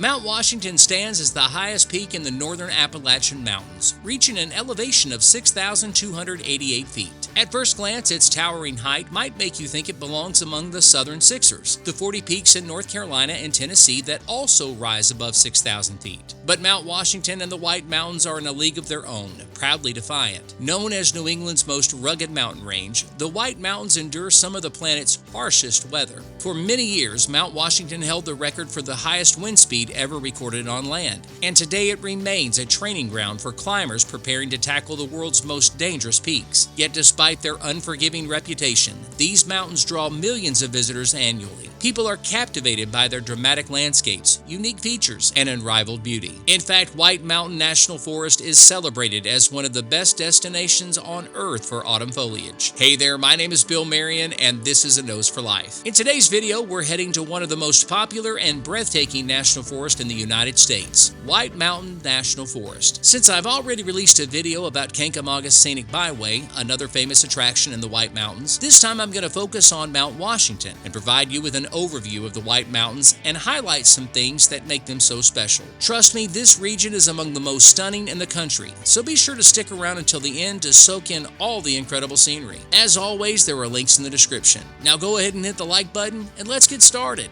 Mount Washington stands as the highest peak in the northern Appalachian Mountains, reaching an elevation of 6,288 feet. At first glance, its towering height might make you think it belongs among the Southern Sixers, the 40 peaks in North Carolina and Tennessee that also rise above 6,000 feet. But Mount Washington and the White Mountains are in a league of their own, proudly defiant. Known as New England's most rugged mountain range, the White Mountains endure some of the planet's harshest weather. For many years, Mount Washington held the record for the highest wind speed ever recorded on land, and today it remains a training ground for climbers preparing to tackle the world's most dangerous peaks. Yet despite their unforgiving reputation, these mountains draw millions of visitors annually. People are captivated by their dramatic landscapes, unique features, and unrivaled beauty. In fact, White Mountain National Forest is celebrated as one of the best destinations on Earth for autumn foliage. Hey there, my name is Bill Marion, and this is A Nose for Life. In today's video, we're heading to one of the most popular and breathtaking national forests in the United States, White Mountain National Forest. Since I've already released a video about Kancamaga's Scenic Byway, another famous attraction in the White Mountains, this time I'm going to focus on Mount Washington and provide you with an overview of the White Mountains and highlight some things that make them so special. Trust me, this region is among the most stunning in the country, so be sure to stick around until the end to soak in all the incredible scenery. As always, there are links in the description. Now go ahead and hit the like button and let's get started.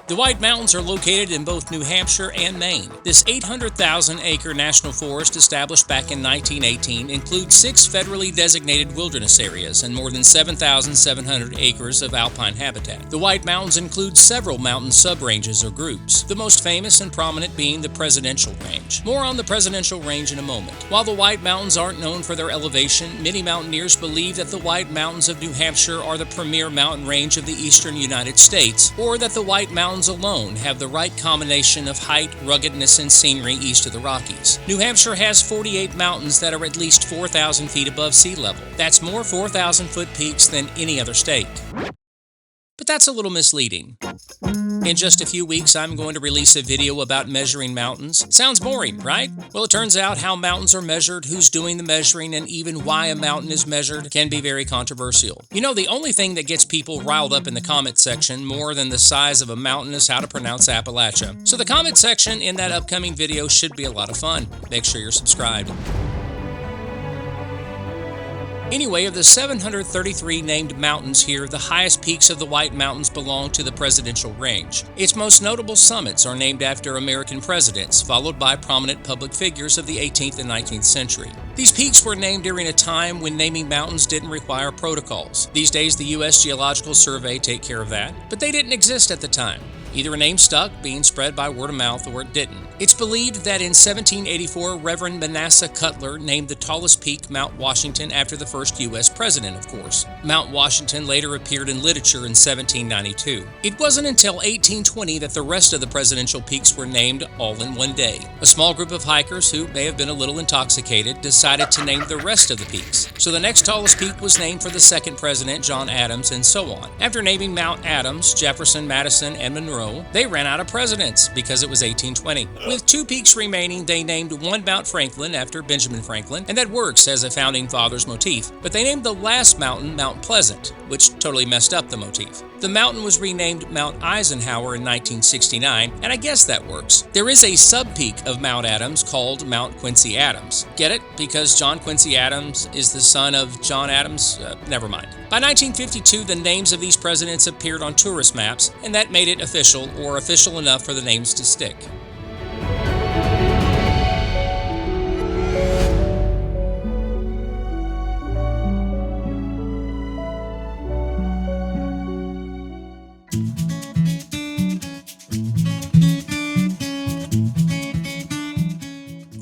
The White Mountains are located in both New Hampshire and Maine. This 800,000-acre national forest established back in 1918 includes 6 federally designated wilderness areas and more than 7,700 acres of alpine habitat. The White Mountains include several mountain subranges or groups, the most famous and prominent being the Presidential Range. More on the Presidential Range in a moment. While the White Mountains aren't known for their elevation, many mountaineers believe that the White Mountains of New Hampshire are the premier mountain range of the eastern United States, or that the White Mountains alone have the right combination of height, ruggedness, and scenery east of the Rockies. New Hampshire has 48 mountains that are at least 4,000 feet above sea level. That's more 4,000-foot peaks than any other state. But that's a little misleading. In just a few weeks, I'm going to release a video about measuring mountains. Sounds boring, right? Well, it turns out how mountains are measured, who's doing the measuring, and even why a mountain is measured can be very controversial. You know, the only thing that gets people riled up in the comment section more than the size of a mountain is how to pronounce Appalachia. So the comment section in that upcoming video should be a lot of fun. Make sure you're subscribed. Anyway, of the 733 named mountains here, the highest peaks of the White Mountains belong to the Presidential Range. Its most notable summits are named after American presidents, followed by prominent public figures of the 18th and 19th century. These peaks were named during a time when naming mountains didn't require protocols. These days, the U.S. Geological Survey take care of that, but they didn't exist at the time. Either a name stuck, being spread by word of mouth, or it didn't. It's believed that in 1784, Reverend Manasseh Cutler named the tallest peak Mount Washington after the first U.S. president, of course. Mount Washington later appeared in literature in 1792. It wasn't until 1820 that the rest of the presidential peaks were named all in one day. A small group of hikers, who may have been a little intoxicated, decided to name the rest of the peaks. So the next tallest peak was named for the second president, John Adams, and so on. After naming Mount Adams, Jefferson, Madison, and Monroe, they ran out of presidents because it was 1820. With 2 peaks remaining, they named one Mount Franklin after Benjamin Franklin, and that works as a founding father's motif. But they named the last mountain Mount Pleasant, which totally messed up the motif. The mountain was renamed Mount Eisenhower in 1969, and I guess that works. There is a sub-peak of Mount Adams called Mount Quincy Adams. Get it? Because John Quincy Adams is the son of John Adams? Never mind. By 1952, the names of these presidents appeared on tourist maps, and that made it official, or official enough for the names to stick.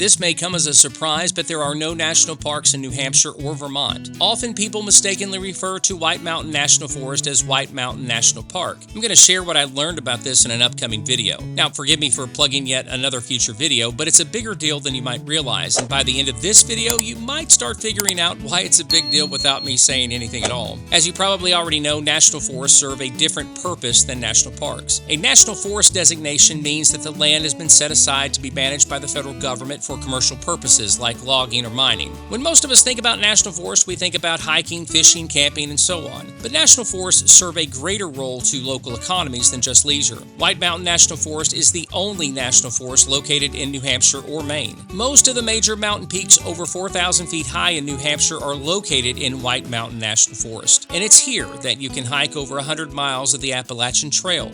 This may come as a surprise, but there are no national parks in New Hampshire or Vermont. Often people mistakenly refer to White Mountain National Forest as White Mountain National Park. I'm going to share what I learned about this in an upcoming video. Now, forgive me for plugging yet another future video, but it's a bigger deal than you might realize, and by the end of this video, you might start figuring out why it's a big deal without me saying anything at all. As you probably already know, national forests serve a different purpose than national parks. A national forest designation means that the land has been set aside to be managed by the federal government for commercial purposes like logging or mining. When most of us think about national forests, we think about hiking, fishing, camping, and so on. But national forests serve a greater role to local economies than just leisure. White Mountain National Forest is the only national forest located in New Hampshire or Maine. Most of the major mountain peaks over 4,000 feet high in New Hampshire are located in White Mountain National Forest. And it's here that you can hike over 100 miles of the Appalachian Trail.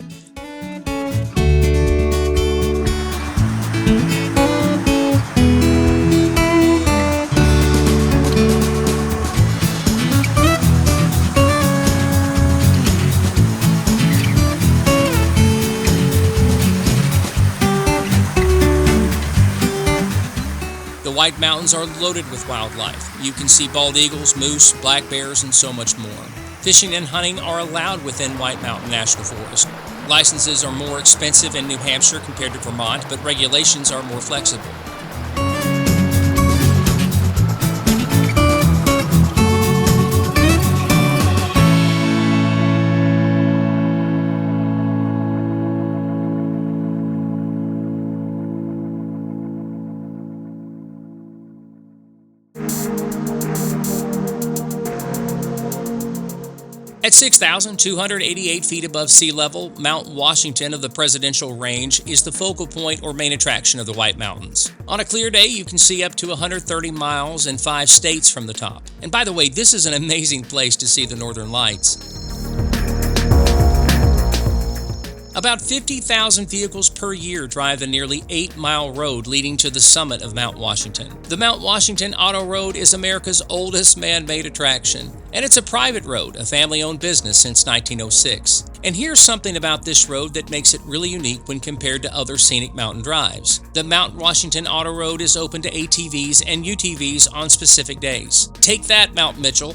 The White Mountains are loaded with wildlife. You can see bald eagles, moose, black bears, and so much more. Fishing and hunting are allowed within White Mountain National Forest. Licenses are more expensive in New Hampshire compared to Vermont, but regulations are more flexible. At 6,288 feet above sea level, Mount Washington of the Presidential Range is the focal point or main attraction of the White Mountains. On a clear day, you can see up to 130 miles and 5 states from the top. And by the way, this is an amazing place to see the Northern Lights. About 50,000 vehicles per year drive the nearly 8-mile road leading to the summit of Mount Washington. The Mount Washington Auto Road is America's oldest man-made attraction, and it's a private road, a family-owned business since 1906. And here's something about this road that makes it really unique when compared to other scenic mountain drives. The Mount Washington Auto Road is open to ATVs and UTVs on specific days. Take that, Mount Mitchell!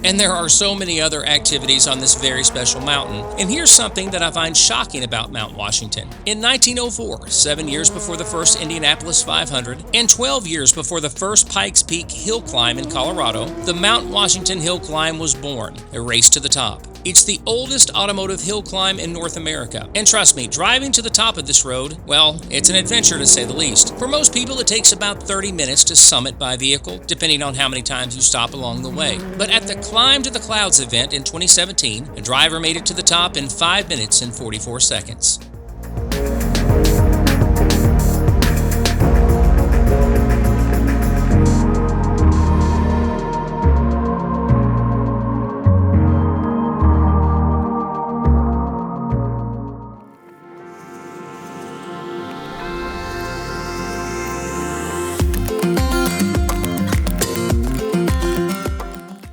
And there are so many other activities on this very special mountain. And here's something that I find shocking about Mount Washington. In 1904, 7 years before the first Indianapolis 500, and 12 years before the first Pikes Peak hill climb in Colorado, the Mount Washington Hill Climb was born, a race to the top. It's the oldest automotive hill climb in North America. And trust me, driving to the top of this road, well, it's an adventure to say the least. For most people, it takes about 30 minutes to summit by vehicle, depending on how many times you stop along the way. But at the Climb to the Clouds event in 2017, a driver made it to the top in 5 minutes and 44 seconds.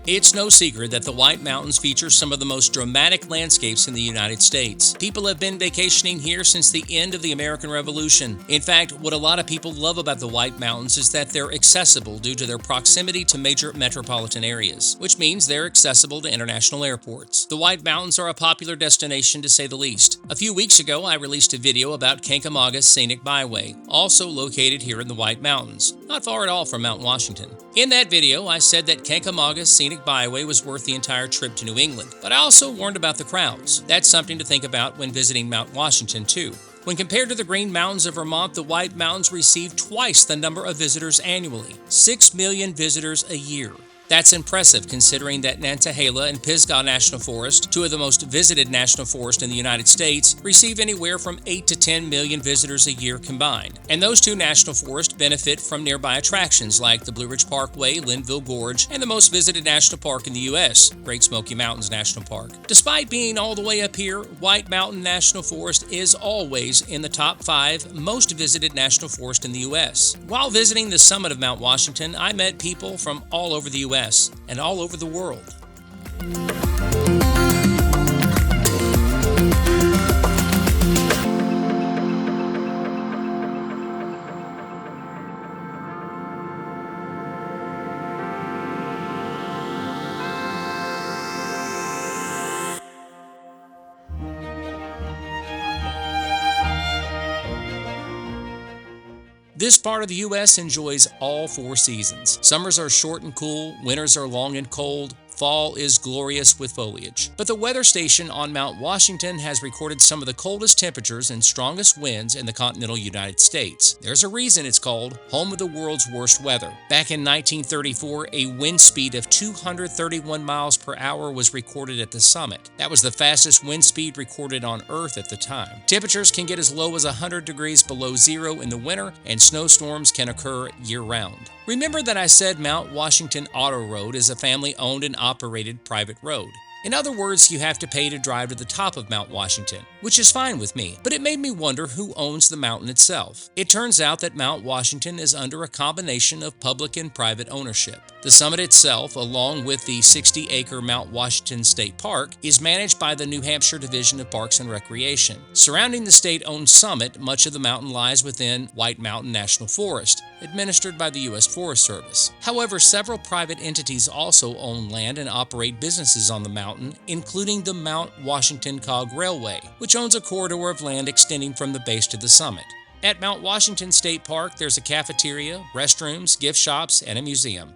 It's no secret that the White Mountains feature some of the most dramatic landscapes in the United States. People have been vacationing here since the end of the American Revolution. In fact, what a lot of people love about the White Mountains is that they're accessible due to their proximity to major metropolitan areas, which means they're accessible to international airports. The White Mountains are a popular destination to say the least. A few weeks ago, I released a video about Kancamaugah's Scenic Byway, also located here in the White Mountains, not far at all from Mount Washington. In that video, I said that Kancamaugah's Scenic Byway was worth the entire trip to New England, but I also warned about the crowds. That's something to think about when visiting Mount Washington, too. When compared to the Green Mountains of Vermont, the White Mountains receive twice the number of visitors annually, 6 million visitors a year. That's impressive considering that Nantahala and Pisgah National Forest, two of the most visited national forests in the United States, receive anywhere from 8 to 10 million visitors a year combined. And those two national forests benefit from nearby attractions like the Blue Ridge Parkway, Linville Gorge, and the most visited national park in the U.S., Great Smoky Mountains National Park. Despite being all the way up here, White Mountain National Forest is always in the top 5 most visited national forests in the U.S. While visiting the summit of Mount Washington, I met people from all over the U.S. and all over the world. This part of the U.S. enjoys all 4 seasons. Summers are short and cool, winters are long and cold, fall is glorious with foliage. But the weather station on Mount Washington has recorded some of the coldest temperatures and strongest winds in the continental United States. There's a reason it's called home of the world's worst weather. Back in 1934, a wind speed of 231 miles per hour was recorded at the summit. That was the fastest wind speed recorded on Earth at the time. Temperatures can get as low as 100 degrees below zero in the winter, and snowstorms can occur year-round. Remember that I said Mount Washington Auto Road is a family-owned and operated private road. In other words, you have to pay to drive to the top of Mount Washington, which is fine with me, but it made me wonder who owns the mountain itself. It turns out that Mount Washington is under a combination of public and private ownership. The summit itself, along with the 60-acre Mount Washington State Park, is managed by the New Hampshire Division of Parks and Recreation. Surrounding the state-owned summit, much of the mountain lies within White Mountain National Forest, administered by the U.S. Forest Service. However, several private entities also own land and operate businesses on the mountain, including the Mount Washington Cog Railway, which owns a corridor of land extending from the base to the summit. At Mount Washington State Park, there's a cafeteria, restrooms, gift shops, and a museum.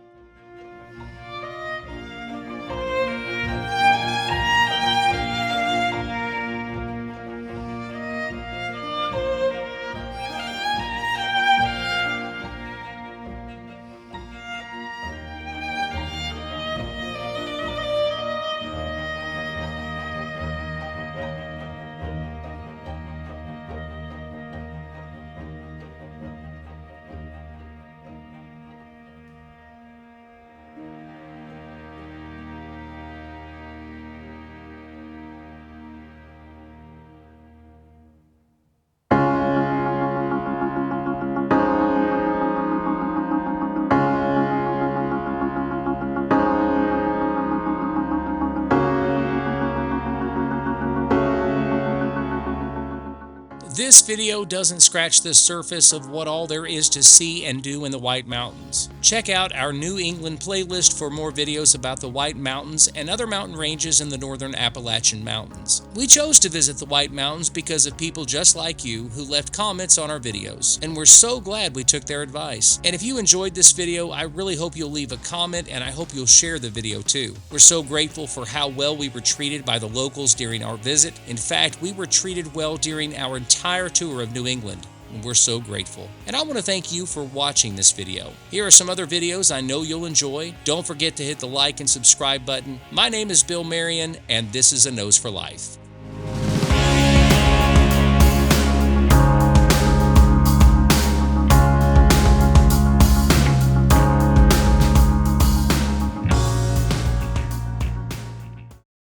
This video doesn't scratch the surface of what all there is to see and do in the White Mountains. Check out our New England playlist for more videos about the White Mountains and other mountain ranges in the northern Appalachian Mountains. We chose to visit the White Mountains because of people just like you who left comments on our videos, and we're so glad we took their advice. And if you enjoyed this video, I really hope you'll leave a comment, and I hope you'll share the video too. We're so grateful for how well we were treated by the locals during our visit. In fact, we were treated well during our entire tour of New England, and we're so grateful. And I want to thank you for watching this video. Here are some other videos I know you'll enjoy. Don't forget to hit the like and subscribe button. My name is Bill Marion, and this is A Nose for Life.